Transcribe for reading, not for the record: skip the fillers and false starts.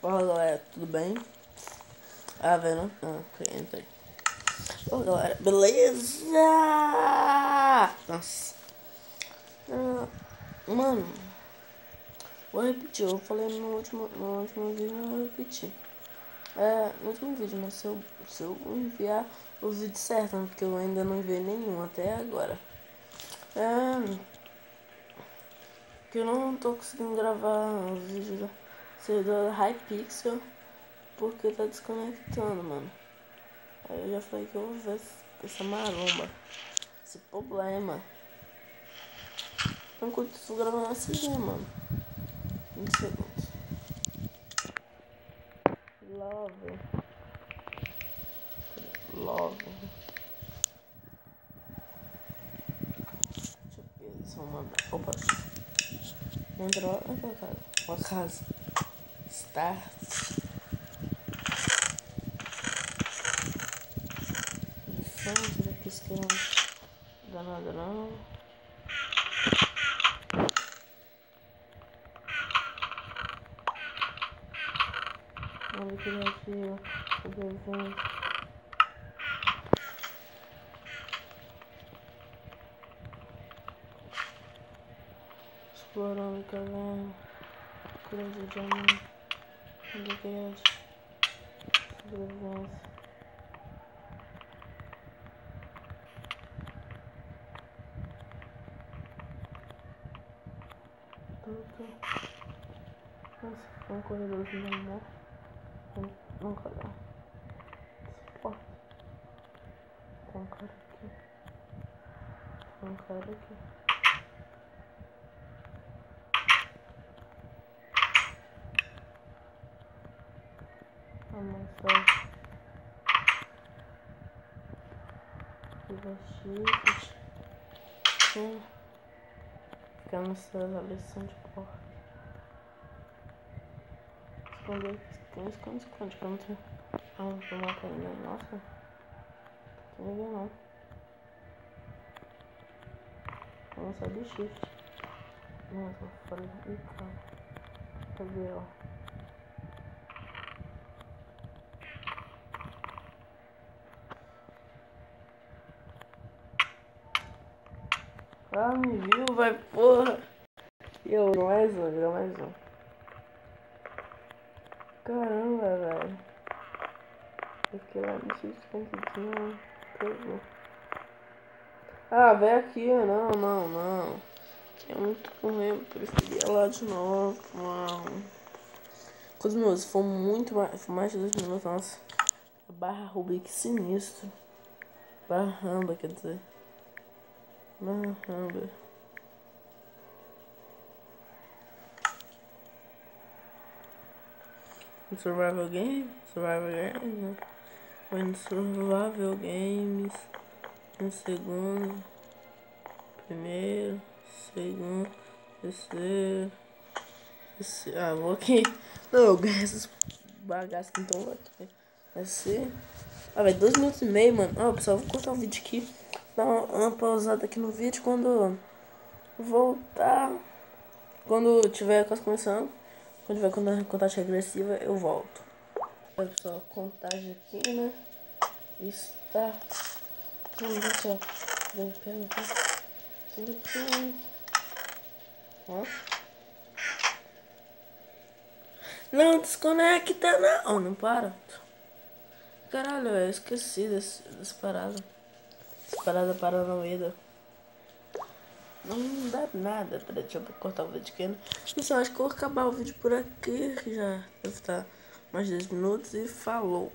Fala galera, tudo bem? Ah, velho, não? Entrei. Fala galera, beleza? Nossa. Mano, vou repetir, eu falei no último vídeo, eu vou repetir. No último vídeo, né? Se eu enviar o vídeo certo, né? Porque eu ainda não enviei nenhum até agora. Que eu não tô conseguindo gravar os vídeos da servidor Hypixel porque tá desconectando, mano. Aí eu já falei que eu vou ver essa maromba, esse problema. Então enquanto estou gravando assim, mano, 20 segundos. Love. Deixa eu ver se eu mandar. Opa. Entrou uma casa. Start. Defende daqui esquerda. Danado não. Vamos criar aqui o desenho. Explorando caverna. Cura de diamante. Onde criar sobrevivência. Tudo. Nossa, um corredorzinho normal. Não, cadê? Suporte. Tem um cara aqui. Tem um cara aqui. Amassar. Vestígios. Ficar nessa lição de porta. Esconder. Esconde. Que eu não tenho. Ah, não vou matar ninguém. Nossa. Não tem ninguém não. Vou lançar do shift. Nossa, falei. Ih, cara. Cadê, ó? Ah, me viu, vai, porra. E eu, mais um. Caramba, velho. Eu fiquei lá no escondidinho. Pegou. Ah, vem aqui. Não. É muito ruim. Eu preferia lá de novo, mano. Quantos minutos? Foi muito mais. Foi mais de 2 minutos. Nossa. Barra Rubik sinistro. Barramba, quer dizer. Barramba. Survival Game? Né? Foi no Survival Games. No segundo. Primeiro. Segundo. Terceiro. Ah, vou aqui. Não, eu ganhei essas bagaças que estão aqui. Vai ser. Ah, vai 2 minutos e meio, mano. Ah, pessoal, vou cortar o vídeo aqui. Dar uma pausada aqui no vídeo quando voltar. Quando tiver quase começando. Quando tiver contagem regressiva, eu volto. Olha, pessoal, contagem aqui, né? Está. Vamos ver só. Ó. Não desconecta, não. Oh, não para. Caralho, eu esqueci dessa parada. Essa parada paranoida. Não dá nada. Peraí, deixa eu cortar o vídeo aqui. Pessoal, acho que eu vou acabar o vídeo por aqui. Já deve estar mais de 10 minutos. E falou.